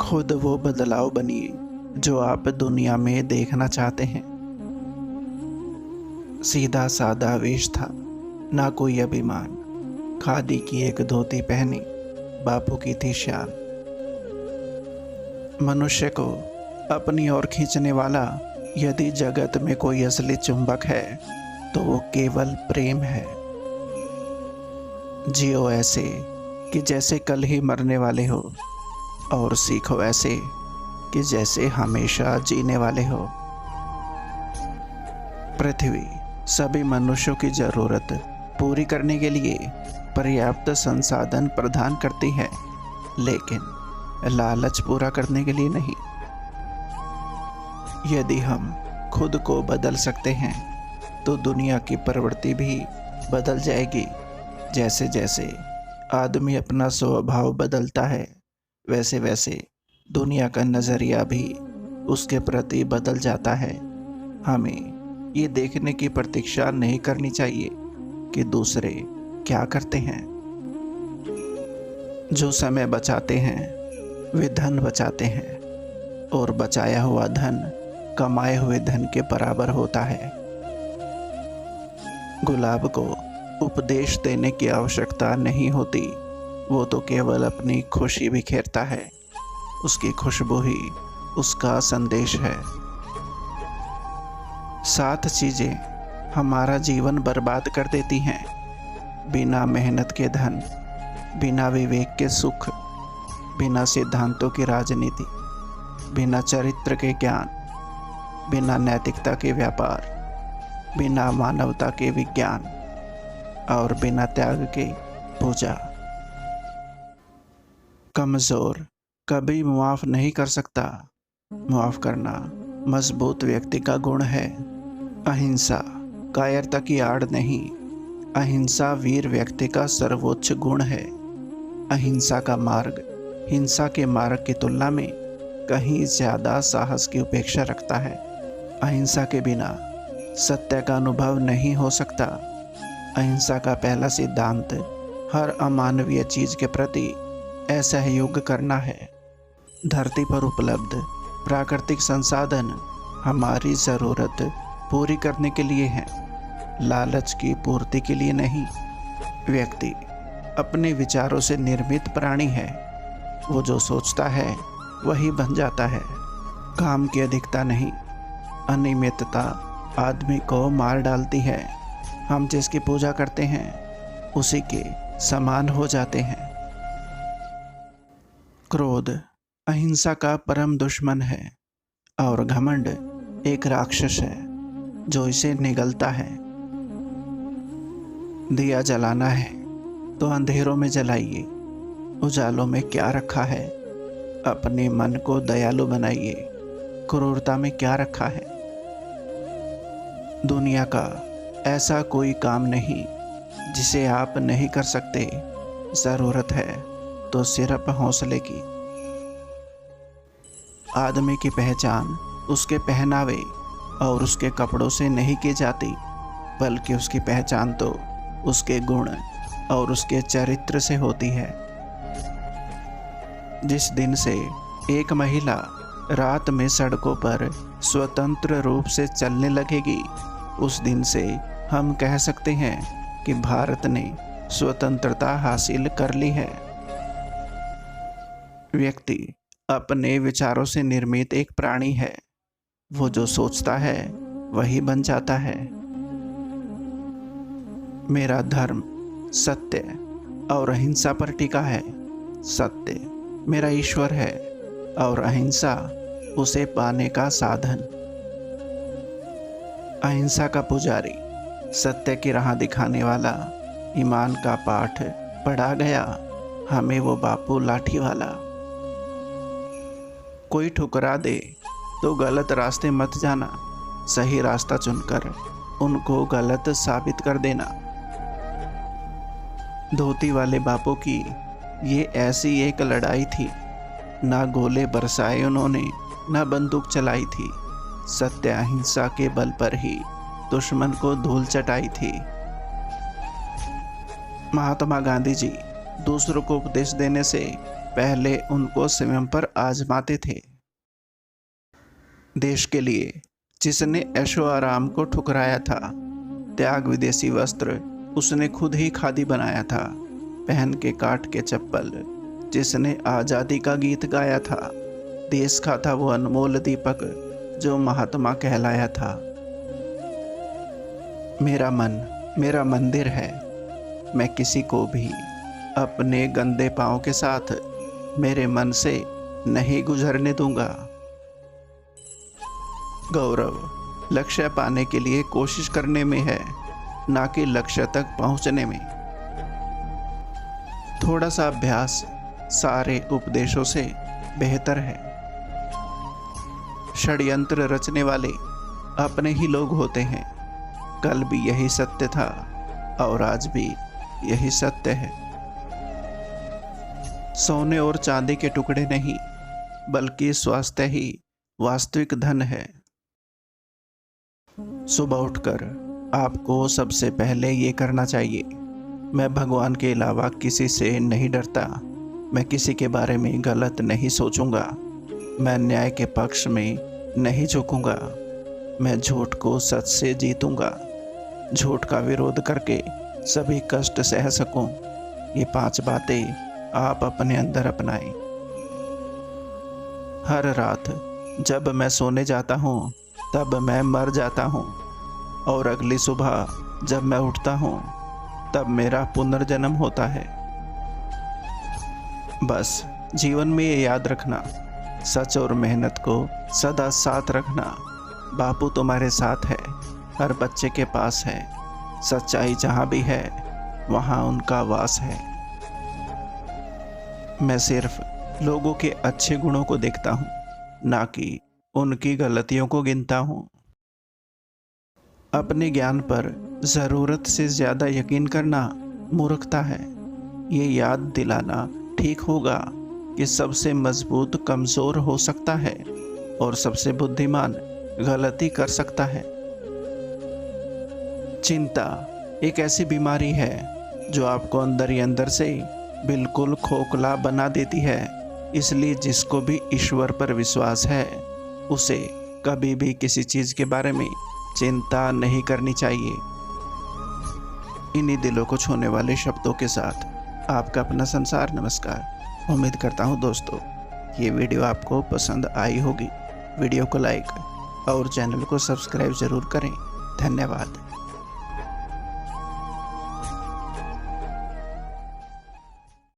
खुद वो बदलाव बनिए जो आप दुनिया में देखना चाहते हैं। सीधा सादा वेश था, ना कोई अभिमान। खादी की एक धोती पहनी बापू की थी शान। मनुष्य को अपनी ओर खींचने वाला यदि जगत में कोई असली चुंबक है तो वो केवल प्रेम है। जियो ऐसे कि जैसे कल ही मरने वाले हो, और सीखो ऐसे कि जैसे हमेशा जीने वाले हो। पृथ्वी सभी मनुष्यों की जरूरत पूरी करने के लिए पर्याप्त संसाधन प्रदान करती है, लेकिन लालच पूरा करने के लिए नहीं। यदि हम खुद को बदल सकते हैं तो दुनिया की प्रवृत्ति भी बदल जाएगी। जैसे जैसे आदमी अपना स्वभाव बदलता है, वैसे वैसे दुनिया का नज़रिया भी उसके प्रति बदल जाता है। हमें ये देखने की प्रतीक्षा नहीं करनी चाहिए कि दूसरे क्या करते हैं। जो समय बचाते हैं वे धन बचाते हैं, और बचाया हुआ धन कमाए हुए धन के बराबर होता है। गुलाब को उपदेश देने की आवश्यकता नहीं होती, वो तो केवल अपनी खुशी बिखेरता है। उसकी खुशबू ही उसका संदेश है। 7 चीज़ें हमारा जीवन बर्बाद कर देती हैं। बिना मेहनत के धन, बिना विवेक के सुख, बिना सिद्धांतों की राजनीति, बिना चरित्र के ज्ञान, बिना नैतिकता के व्यापार, बिना मानवता के विज्ञान, और बिना त्याग के पूजा। कमज़ोर कभी मुआफ़ नहीं कर सकता। मुआफ़ करना मजबूत व्यक्ति का गुण है। अहिंसा कायरता की आड़ नहीं, अहिंसा वीर व्यक्ति का सर्वोच्च गुण है। अहिंसा का मार्ग हिंसा के मार्ग की तुलना में कहीं ज़्यादा साहस की उपेक्षा रखता है। अहिंसा के बिना सत्य का अनुभव नहीं हो सकता। अहिंसा का पहला सिद्धांत हर अमानवीय चीज़ के प्रति असहयोग करना है। धरती पर उपलब्ध प्राकृतिक संसाधन हमारी ज़रूरत पूरी करने के लिए हैं, लालच की पूर्ति के लिए नहीं। व्यक्ति अपने विचारों से निर्मित प्राणी है। वो जो सोचता है वही बन जाता है। काम की अधिकता नहीं, अनियमितता आदमी को मार डालती है। हम जिसकी पूजा करते हैं उसी के समान हो जाते हैं। क्रोध अहिंसा का परम दुश्मन है, और घमंड एक राक्षस है जो इसे निगलता है। दिया जलाना है तो अंधेरों में जलाइए, उजालों में क्या रखा है। अपने मन को दयालु बनाइए, क्रूरता में क्या रखा है। दुनिया का ऐसा कोई काम नहीं जिसे आप नहीं कर सकते। ज़रूरत है तो सिर्फ हौसले की। आदमी की पहचान उसके पहनावे और उसके कपड़ों से नहीं की जाती, बल्कि उसकी पहचान तो उसके गुण और उसके चरित्र से होती है। जिस दिन से एक महिला रात में सड़कों पर स्वतंत्र रूप से चलने लगेगी, उस दिन से हम कह सकते हैं कि भारत ने स्वतंत्रता हासिल कर ली है। व्यक्ति अपने विचारों से निर्मित एक प्राणी है। वो जो सोचता है वही बन जाता है। मेरा धर्म सत्य और अहिंसा पर टिका है। सत्य मेरा ईश्वर है और अहिंसा उसे पाने का साधन। अहिंसा का पुजारी, सत्य की राह दिखाने वाला, ईमान का पाठ पढ़ा गया हमें वो बापू लाठी वाला। कोई ठुकरा दे तो गलत रास्ते मत जाना, सही रास्ता चुनकर उनको गलत साबित कर देना। धोती वाले बापू की ये ऐसी एक लड़ाई थी, ना गोले बरसाए उन्होंने, ना बंदूक चलाई थी। सत्य अहिंसा के बल पर ही दुश्मन को धूल चटाई थी। महात्मा गांधी जी दूसरों को उपदेश देने से पहले उनको स्वयं पर आजमाते थे। देश के लिए जिसने ऐशो आराम को ठुकराया था, त्याग विदेशी वस्त्र उसने खुद ही खादी बनाया था, पहन के काट के चप्पल जिसने आज़ादी का गीत गाया था, देश का था वो अनमोल दीपक जो महात्मा कहलाया था। मेरा मन मेरा मंदिर है, मैं किसी को भी अपने गंदे पाँव के साथ मेरे मन से नहीं गुजरने दूंगा। गौरव लक्ष्य पाने के लिए कोशिश करने में है, ना कि लक्ष्य तक पहुंचने में। थोड़ा सा अभ्यास सारे उपदेशों से बेहतर है। षड्यंत्र रचने वाले अपने ही लोग होते हैं। कल भी यही सत्य था और आज भी यही सत्य है। सोने और चांदी के टुकड़े नहीं, बल्कि स्वास्थ्य ही वास्तविक धन है। सुबह उठकर आपको सबसे पहले ये करना चाहिए, मैं भगवान के अलावा किसी से नहीं डरता, मैं किसी के बारे में गलत नहीं सोचूंगा, मैं न्याय के पक्ष में नहीं झुकूंगा, मैं झूठ को सच से जीतूंगा, झूठ का विरोध करके सभी कष्ट सह सकूं। ये 5 बातें आप अपने अंदर अपनाएं। हर रात जब मैं सोने जाता हूँ तब मैं मर जाता हूँ, और अगली सुबह जब मैं उठता हूँ तब मेरा पुनर्जन्म होता है। बस जीवन में ये याद रखना, सच और मेहनत को सदा साथ रखना। बापू तुम्हारे साथ है, हर बच्चे के पास है, सच्चाई जहाँ भी है वहाँ उनका वास है। मैं सिर्फ लोगों के अच्छे गुणों को देखता हूँ, ना कि उनकी गलतियों को गिनता हूँ। अपने ज्ञान पर ज़रूरत से ज़्यादा यकीन करना मूर्खता है। ये याद दिलाना ठीक होगा कि सबसे मजबूत कमज़ोर हो सकता है और सबसे बुद्धिमान गलती कर सकता है। चिंता एक ऐसी बीमारी है जो आपको अंदर ही अंदर से बिल्कुल खोखला बना देती है। इसलिए जिसको भी ईश्वर पर विश्वास है उसे कभी भी किसी चीज़ के बारे में चिंता नहीं करनी चाहिए। इन्हीं दिलों को छूने वाले शब्दों के साथ आपका अपना संसार नमस्कार। उम्मीद करता हूँ दोस्तों ये वीडियो आपको पसंद आई होगी। वीडियो को लाइक और चैनल को सब्सक्राइब ज़रूर करें। धन्यवाद।